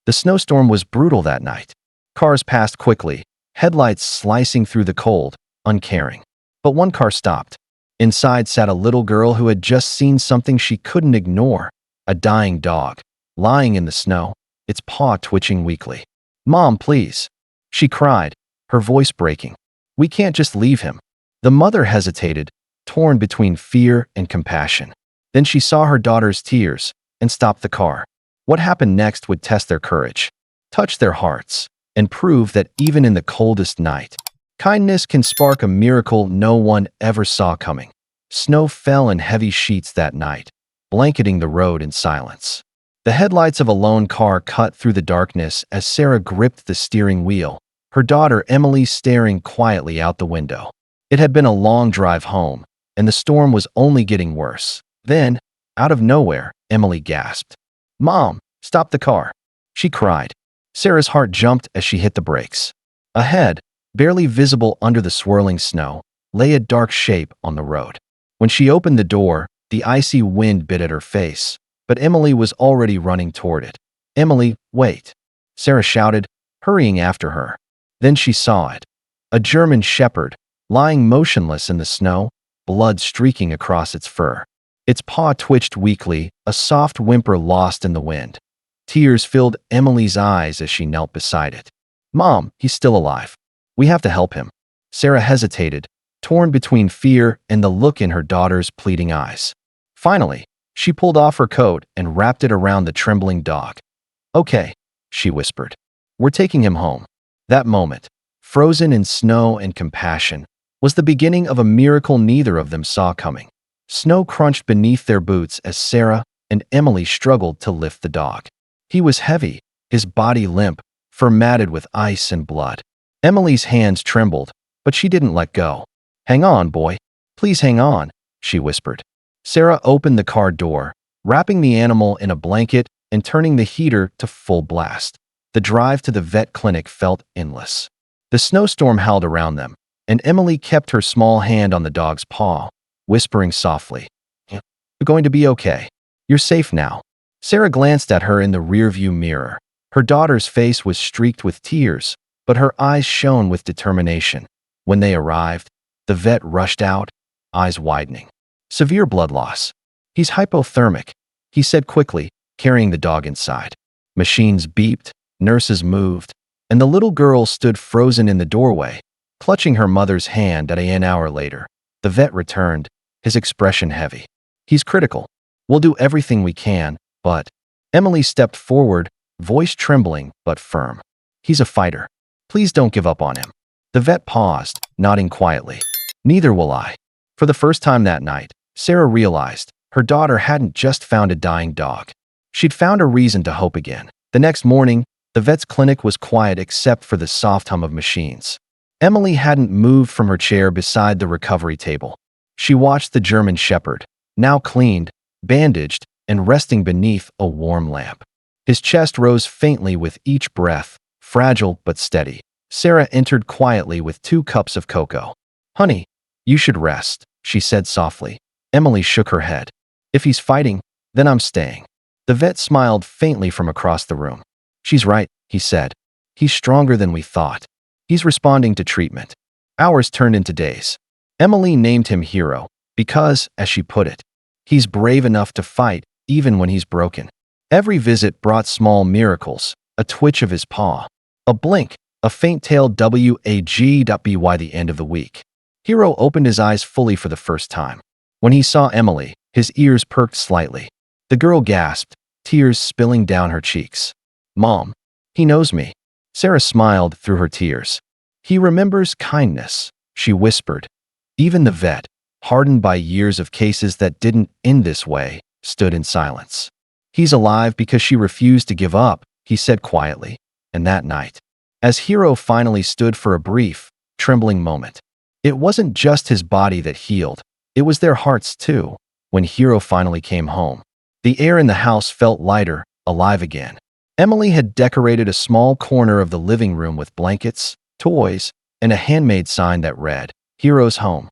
The snowstorm was brutal that night. Cars passed quickly, headlights slicing through the cold, uncaring. But one car stopped. Inside sat a little girl who had just seen something she couldn't ignore, a dying dog, lying in the snow, its paw twitching weakly. "Mom, please," she cried, her voice breaking. "We can't just leave him." The mother hesitated, torn between fear and compassion. Then she saw her daughter's tears and stopped the car. What happened next would test their courage, touch their hearts, and prove that even in the coldest night, kindness can spark a miracle no one ever saw coming. Snow fell in heavy sheets that night, blanketing the road in silence. The headlights of a lone car cut through the darkness as Sarah gripped the steering wheel, her daughter Emily staring quietly out the window. It had been a long drive home, and the storm was only getting worse. Then, out of nowhere, Emily gasped. "Mom, stop the car!" she cried. Sarah's heart jumped as she hit the brakes. Ahead, barely visible under the swirling snow, lay a dark shape on the road. When she opened the door, the icy wind bit at her face, but Emily was already running toward it. "Emily, wait!" Sarah shouted, hurrying after her. Then she saw it. A German shepherd, lying motionless in the snow, blood streaking across its fur. Its paw twitched weakly, a soft whimper lost in the wind. Tears filled Emily's eyes as she knelt beside it. "Mom, he's still alive. We have to help him." Sarah hesitated, torn between fear and the look in her daughter's pleading eyes. Finally, she pulled off her coat and wrapped it around the trembling dog. "Okay," she whispered. "We're taking him home." That moment, frozen in snow and compassion, was the beginning of a miracle neither of them saw coming. Snow crunched beneath their boots as Sarah and Emily struggled to lift the dog. He was heavy, his body limp, fur matted with ice and blood. Emily's hands trembled, but she didn't let go. "Hang on, boy. Please hang on," she whispered. Sarah opened the car door, wrapping the animal in a blanket and turning the heater to full blast. The drive to the vet clinic felt endless. The snowstorm howled around them, and Emily kept her small hand on the dog's paw, whispering softly, "You're going to be okay. You're safe now." Sarah glanced at her in the rearview mirror. Her daughter's face was streaked with tears, but her eyes shone with determination. When they arrived, the vet rushed out, eyes widening. "Severe blood loss. He's hypothermic," he said quickly, carrying the dog inside. Machines beeped, nurses moved, and the little girl stood frozen in the doorway, clutching her mother's hand. An hour later, the vet returned, his expression heavy. "He's critical. We'll do everything we can, but..." Emily stepped forward, voice trembling but firm. "He's a fighter. Please don't give up on him." The vet paused, nodding quietly. "Neither will I." For the first time that night, Sarah realized her daughter hadn't just found a dying dog. She'd found a reason to hope again. The next morning, the vet's clinic was quiet except for the soft hum of machines. Emily hadn't moved from her chair beside the recovery table. She watched the German shepherd, now cleaned, bandaged, and resting beneath a warm lamp. His chest rose faintly with each breath, fragile but steady. Sarah entered quietly with 2 cups of cocoa. "Honey, you should rest," she said softly. Emily shook her head. "If he's fighting, then I'm staying." The vet smiled faintly from across the room. "She's right," he said. "He's stronger than we thought. He's responding to treatment." Hours turned into days. Emily named him Hero because, as she put it, he's brave enough to fight even when he's broken. Every visit brought small miracles, a twitch of his paw, a blink, a faint-tailed wag. The end of the week, Hero opened his eyes fully for the first time. When he saw Emily, his ears perked slightly. The girl gasped, tears spilling down her cheeks. "Mom, he knows me." Sarah smiled through her tears. "He remembers kindness," she whispered. Even the vet, hardened by years of cases that didn't end this way, stood in silence. "He's alive because she refused to give up," he said quietly. And that night, as Hero finally stood for a brief, trembling moment, it wasn't just his body that healed, it was their hearts too. When Hero finally came home, the air in the house felt lighter, alive again. Emily had decorated a small corner of the living room with blankets, toys, and a handmade sign that read, "Hero's home."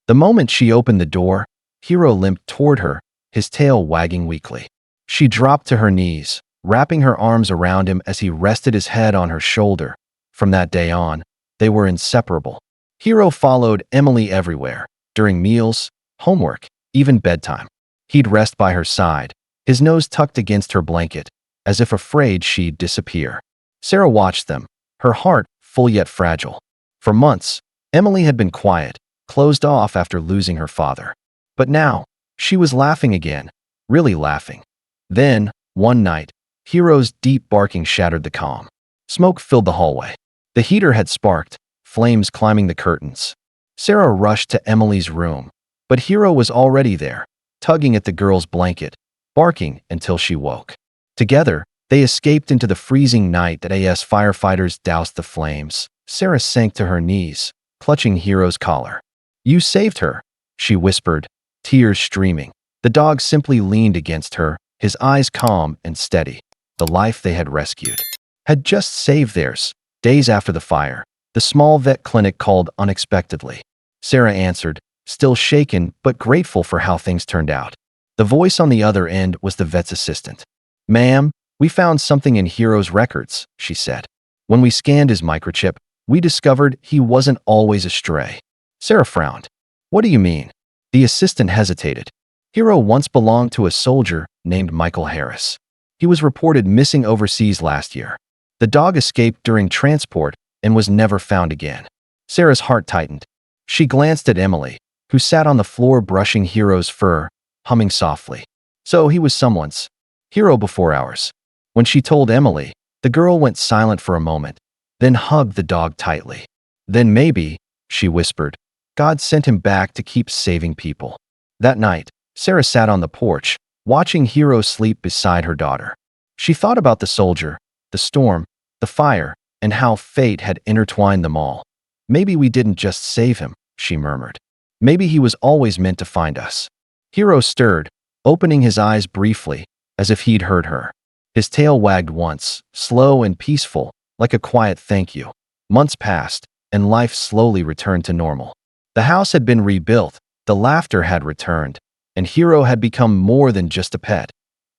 The moment she opened the door, Hero limped toward her, his tail wagging weakly. She dropped to her knees, wrapping her arms around him as he rested his head on her shoulder. From that day on, they were inseparable. Hiro followed Emily everywhere, during meals, homework, even bedtime. He'd rest by her side, his nose tucked against her blanket, as if afraid she'd disappear. Sarah watched them, her heart full yet fragile. For months, Emily had been quiet, closed off after losing her father. But now, she was laughing again, really laughing. Then, one night, Hiro's deep barking shattered the calm. Smoke filled the hallway. The heater had sparked, flames climbing the curtains. Sarah rushed to Emily's room, but Hiro was already there, tugging at the girl's blanket, barking until she woke. Together, they escaped into the freezing night that AS firefighters doused the flames. Sarah sank to her knees, clutching Hiro's collar. "You saved her," she whispered, tears streaming. The dog simply leaned against her, his eyes calm and steady. The life they had rescued had just saved theirs. Days after the fire, the small vet clinic called unexpectedly. Sarah answered, still shaken but grateful for how things turned out. The voice on the other end was the vet's assistant. "Ma'am, we found something in Hiro's records," she said. "When we scanned his microchip, we discovered he wasn't always a stray." Sarah frowned. "What do you mean?" The assistant hesitated. "Hiro once belonged to a soldier named Michael Harris. He was reported missing overseas last year. The dog escaped during transport and was never found again." Sarah's heart tightened. She glanced at Emily, who sat on the floor brushing Hiro's fur, humming softly. "So he was someone's. Hiro before ours." When she told Emily, the girl went silent for a moment, then hugged the dog tightly. "Then maybe," she whispered, "God sent him back to keep saving people." That night, Sarah sat on the porch, watching Hiro sleep beside her daughter. She thought about the soldier, the storm, the fire, and how fate had intertwined them all. "Maybe we didn't just save him," she murmured. "Maybe he was always meant to find us." Hiro stirred, opening his eyes briefly, as if he'd heard her. His tail wagged once, slow and peaceful, like a quiet thank you. Months passed, and life slowly returned to normal. The house had been rebuilt, the laughter had returned, and Hiro had become more than just a pet.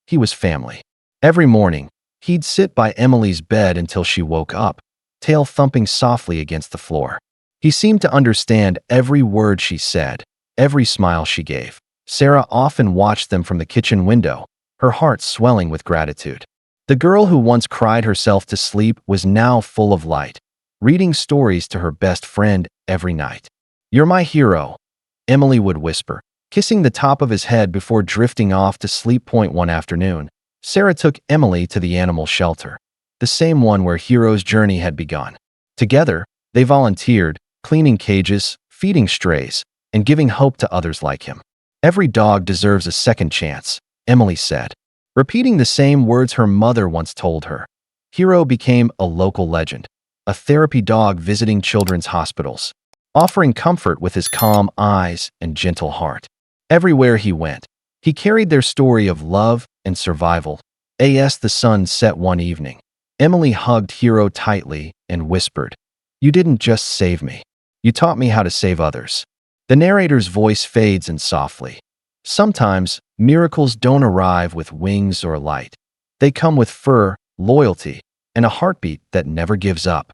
He was family. Every morning, he'd sit by Emily's bed until she woke up, tail thumping softly against the floor. He seemed to understand every word she said, every smile she gave. Sarah often watched them from the kitchen window, her heart swelling with gratitude. The girl who once cried herself to sleep was now full of light, reading stories to her best friend every night. "You're my hero," Emily would whisper, kissing the top of his head before drifting off to sleep. One afternoon, Sarah took Emily to the animal shelter, the same one where Hiro's journey had begun. Together, they volunteered, cleaning cages, feeding strays, and giving hope to others like him. "Every dog deserves a second chance," Emily said, repeating the same words her mother once told her. Hiro became a local legend, a therapy dog visiting children's hospitals, offering comfort with his calm eyes and gentle heart. Everywhere he went, he carried their story of love and survival. As the sun set one evening, Emily hugged Hiro tightly and whispered, "You didn't just save me. You taught me how to save others." The narrator's voice fades in softly. Sometimes, miracles don't arrive with wings or light. They come with fur, loyalty, and a heartbeat that never gives up.